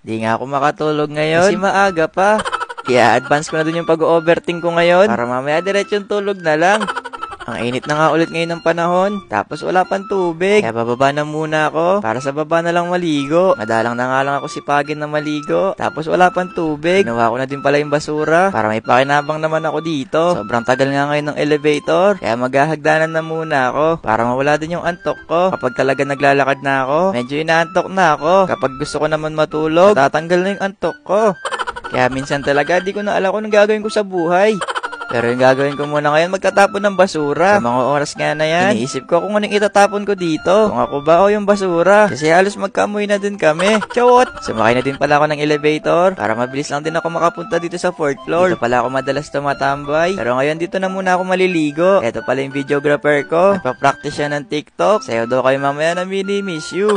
Di nga ako makatulog ngayon kasi maaga pa. Kaya advance ko na dun yung pag-overthink ko ngayon para mamaya diretsong tulog na lang. Ang init na nga ulit ngayon ng panahon, tapos wala pang tubig. Kaya bababa na muna ako para sa baba na lang maligo. Madalang na nga lang ako sipagin na maligo, tapos wala pang tubig. Ginawa ko na din pala yung basura para may pakinabang naman ako dito. Sobrang tagal nga ngayon ng elevator, kaya maghahagdanan na muna ako para mawala din yung antok ko. Kapag talaga naglalakad na ako, medyo inaantok na ako. Kapag gusto ko naman matulog, tatanggal na yung antok ko. Kaya minsan talaga di ko na alam kung anong gagawin ko sa buhay. Pero yung gagawin ko muna ngayon, magtatapon ng basura. Sa mga oras nga na yan, iniisip ko kung anong itatapon ko dito. Kung ako ba o yung basura. Kasi halos magkamoy na din kami. Chawot! Sumakay na din pala ako ng elevator para mabilis lang din ako makapunta dito sa 4th floor. Dito pala ako madalas tumatambay. Pero ngayon dito na muna ako maliligo. Eto pala yung videographer ko. Nagpa-practice siya ng TikTok. Sayo daw kayo mamaya na mini-miss you.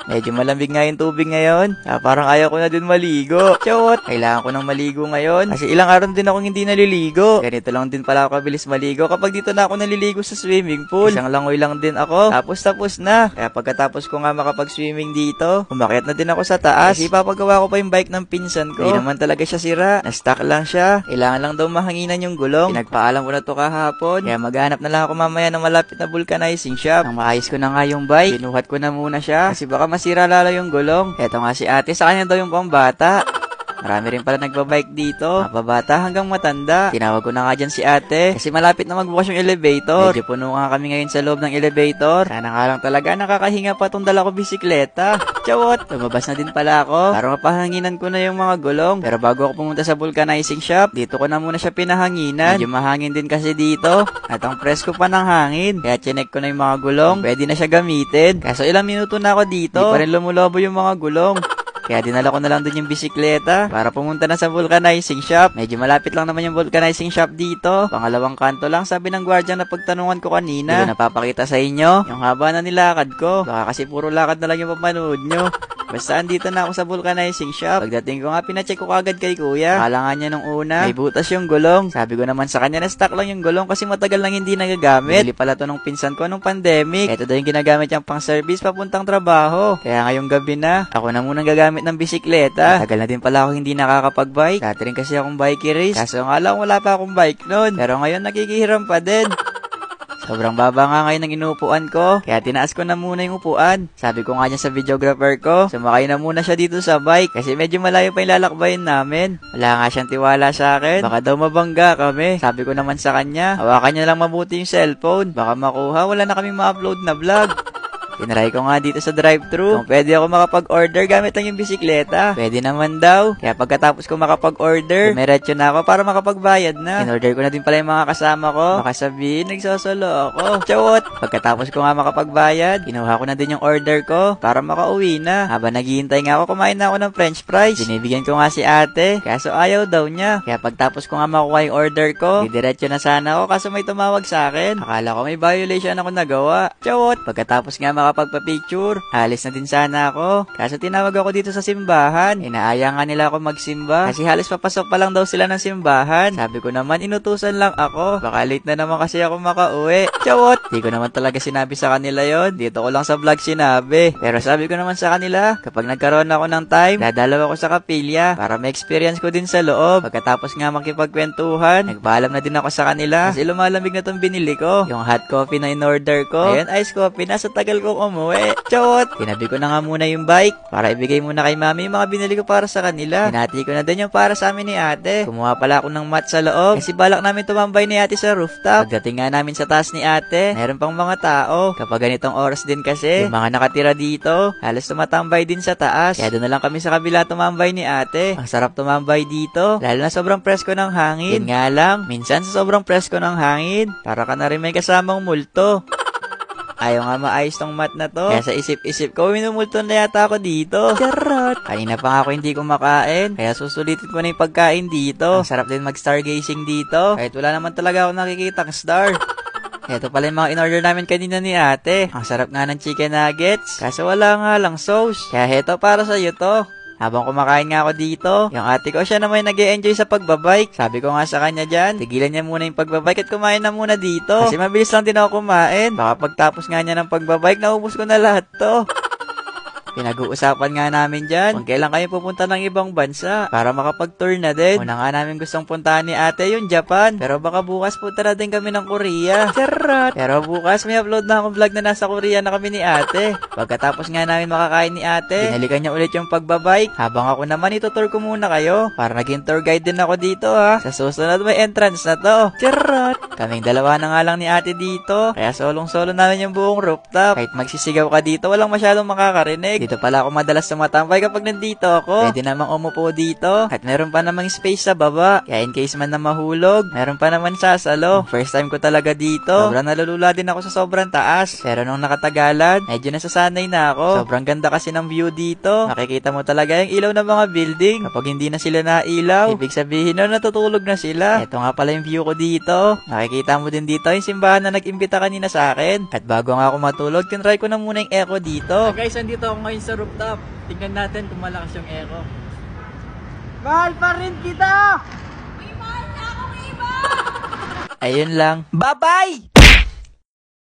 Medyo malamig nga yung tubig ngayon. Parang ayaw ko na din maligo. Chawot! Kailangan ko nang maligo ngayon. Kasi ilang araw din akong hindi naliligo. Ganito lang din pala ako kabilis maligo kapag dito na ako naliligo sa swimming pool. Isang langoy lang din ako. Tapos na. Kaya pagkatapos ko nga makapag-swimming dito, umakyat na din ako sa taas. Kasi papagawa ko pa yung bike ng pinsan ko. Hindi naman talaga siya sira. Na-stuck lang siya. Kailangan lang daw mahanginan yung gulong. Pinagpaalam ko na to kahapon. Kaya maghanap na lang ako mamaya ng malapit na vulcanizing shop. Nang maayos ko na nga yung bike, binuhat ko na muna siya. Kasi baka masira lalo yung gulong. Eto nga si ate, sa kanya daw yung pambata. Marami rin pala nagbabike dito. Mababata hanggang matanda. Tinawag ko na nga dyan si ate. Kasi malapit na magbukas yung elevator. Medyo puno nga kami ngayon sa loob ng elevator. Sana nga lang talaga nakakahinga pa tong dala ko bisikleta. Chawot! Lumabas na din pala ako para mapahanginan ko na yung mga gulong. Pero bago ako pumunta sa vulcanizing shop, dito ko na muna siya pinahanginan. Medyo mahangin din kasi dito. At ang presko pa ng hangin. Kaya chinek ko na yung mga gulong. Pwede na siya gamitin. Kaso ilang minuto na ako dito. Di pa rin lumulobo yung mga gulong. Kaya dinala ko na lang dun yung bisikleta para pumunta na sa vulcanizing shop. Medyo malapit lang naman yung vulcanizing shop dito. Pangalawang kanto lang, sabi ng guardian na pagtanungan ko kanina. Hindi ko napapakita sa inyo yung haba na nilakad ko. Baka kasi puro lakad na lang yung papanood nyo. Basta andito na ako sa vulcanizing shop. Pagdating ko nga, pinacheck ko kagad kay kuya. Akala nga niya nung una, may butas yung gulong. Sabi ko naman sa kanya na stock lang yung gulong kasi matagal lang hindi nagagamit. Bili pala to nung pinsan ko nung pandemic. Ito daw yung ginagamit niyang pang service papuntang trabaho. Kaya ngayong gabi na, ako na munang gagamit ng bisikleta. Tagal na din pala ako hindi nakakapag-bike. Dati rin kasi akong bike race. Kaso nga lang wala pa akong bike noon. Pero ngayon nakikihiram pa din. Sobrang baba nga ngayon ng inuupuan ko, kaya tinaas ko na muna yung upuan. Sabi ko nga niya sa videographer ko, sumakay na muna siya dito sa bike kasi medyo malayo pa yung lalakbayin namin. Wala nga siyang tiwala sa akin, baka daw mabangga kami. Sabi ko naman sa kanya, hawakan niya lang mabuti yung cellphone, baka makuha, wala na kaming ma-upload na vlog. Tinry ko nga dito sa drive-thru kung pwede ako makapag-order gamit lang yung bisikleta. Pwede naman daw. Kaya pagkatapos ko makapag-order, diretso na ako para makapagbayad na. In-order ko na din pala yung mga kasama ko. Baka sabihin, nagsosolo ako. Chawot! Pagkatapos ko nga makapagbayad, kinuha ko na din yung order ko para makauwi na. Habang naghihintay nga ako, kumain na ako ng french fries. Binibigyan ko nga si ate, kaso ayaw daw niya. Kaya pagtapos ko nga makuha yung order ko, diretso na sana ako kaso may tumawag sa akin. Akala ko may violation ako nagawa. Chawot! Pagkatapos nga makapagpa-picture, alis na din sana ako. Kaso tinawag ako dito sa simbahan. Inaaya nga nila ako magsimba kasi halos papasok pa lang daw sila ng simbahan. Sabi ko naman, inutusan lang ako. Baka late na naman kasi ako makauwi. Chawot! Di ko naman talaga sinabi sa kanila yon. Dito ko lang sa vlog sinabi. Pero sabi ko naman sa kanila, kapag nagkaroon ako ng time, dadalaw ako sa kapilya para ma-experience ko din sa loob. Pagkatapos nga makipagkwentuhan, nagpaalam na din ako sa kanila kasi lumalamig na tong binili ko. Yung hot coffee na in-order ko, ayun, iced coffee na, sa tagal ko umuwi. Chawot! Tinabi ko na nga muna yung bike para ibigay muna kay mami yung mga binili ko para sa kanila. Hinati ko na din yung para sa amin ni ate. Kumuha pala ako ng mat sa loob kasi balak namin tumambay ni ate sa rooftop. Pagdating nga namin sa taas ni ate, meron pang mga tao. Kapag ganitong oras din kasi, yung mga nakatira dito, halos tumatambay din sa taas. Kaya doon na lang kami sa kabila tumambay ni ate. Ang sarap tumambay dito, lalo na sobrang presko ng hangin. Yun nga lang, minsan sa sobrang presko ng hangin, para ka na rin may kasamang multo. Ayaw nga maayos tong mat na to. Kaya sa isip-isip ko, minumulto na yata ako dito. Charot! Kanina pa nga ako hindi kumakain. Kaya susulitin ko na yung pagkain dito. Ang sarap din mag-stargazing dito. Kahit wala naman talaga ako nakikitang star. Ito pala yung mga in-order namin kanina ni ate. Ang sarap nga ng chicken nuggets. Kaso wala nga lang sauce. Kaya heto para sa'yo to. Habang kumakain nga ako dito, yung ate ko siya naman nag-e-enjoy sa pagbabike. Sabi ko nga sa kanya dyan, tigilan niya muna yung pagbabike at kumain na muna dito. Kasi mabilis lang din ako kumain. Baka pagtapos nga niya ng pagbabike, naubos ko na lahat to. Pinag-uusapan nga namin dyan kung kailan kayo pupunta ng ibang bansa para makapag-tour na din. Una nga namin gustong puntahan ni ate yung Japan. Pero baka bukas punta na din kami ng Korea. Charot! Pero bukas may upload na akong vlog na nasa Korea na kami ni ate. Pagkatapos nga namin makakain ni ate, binalikan niya ulit yung pagbabike. Habang ako naman itutour ko muna kayo. Para naging tour guide din ako dito ha. Sa susunod may entrance na to. Charot! Kaming dalawa na nga lang ni ate dito. Kaya solong-solo namin yung buong rooftop. Kahit magsisigaw ka dito, walang masyadong makakarinig. Dito pala ako madalas tumatambay kapag nandito ako. Pwede namang umupo dito. At meron pa namang space sa baba. Kaya in case man na mahulog, meron pa naman sasalo. First time ko talaga dito. Sobrang nalulula din ako sa sobrang taas. Pero nung nakatagalan, medyo nasasanay na ako. Sobrang ganda kasi ng view dito. Nakikita mo talaga yung ilaw ng mga building. Kapag hindi na sila nailaw, ibig sabihin na natutulog na sila. Ito nga pala yung view ko dito. Nakikita mo din dito yung simbahan na nag-imbita kanina sa akin. At bago nga ako matulog, tinry ko na muna yung echo dito. Guys, andito ako ngayon sa rooftop. Tingnan natin kung malakas yung echo. Mahal pa rin kita! May mahal na akong iba! Ayun lang. Bye-bye!